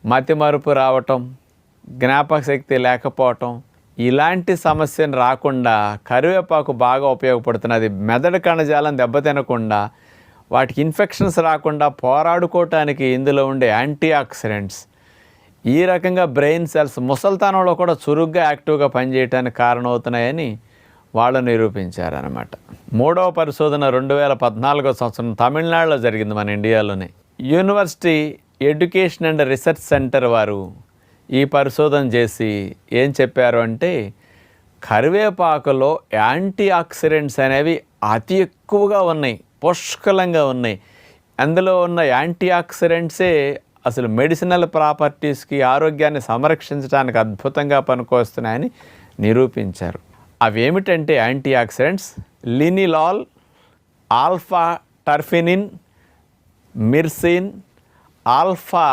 మతిమరుపు రావటం, జ్ఞాపక శక్తి లేకపోవటం, ఇలాంటి సమస్యను రాకుండా కరివేపాకు బాగా ఉపయోగపడుతున్నది. మెదడు కణజాలం దెబ్బతినకుండా, వాటికి ఇన్ఫెక్షన్స్ రాకుండా పోరాడుకోవటానికి ఇందులో ఉండే యాంటీ ఆక్సిడెంట్స్ ఈ రకంగా బ్రెయిన్ సెల్స్ ముసల్తనంలో కూడా చురుగ్గా యాక్టివ్గా పనిచేయడానికి కారణమవుతున్నాయని వాళ్ళు నిరూపించారనమాట. మూడవ పరిశోధన 2014 సంవత్సరం తమిళనాడులో జరిగింది, మన ఇండియాలోనే. University education and research centre వారు ఈ పరిశోధన చేసి ఏం చెప్పారు అంటే, కరివేపాకులో యాంటీ ఆక్సిడెంట్స్ అనేవి అతి ఎక్కువగా ఉన్నాయి, పుష్కలంగా ఉన్నాయి. అందులో ఉన్న యాంటీ ఆక్సిడెంట్సే అసలు మెడిసినల్ ప్రాపర్టీస్కి, ఆరోగ్యాన్ని సంరక్షించడానికి అద్భుతంగా పనికొస్తున్నాయని నిరూపించారు. అవేమిటంటే యాంటీ ఆక్సిడెంట్స్ లినిలాల్, ఆల్ఫా టర్ఫినిన్, మిర్సిన్, ఆల్ఫా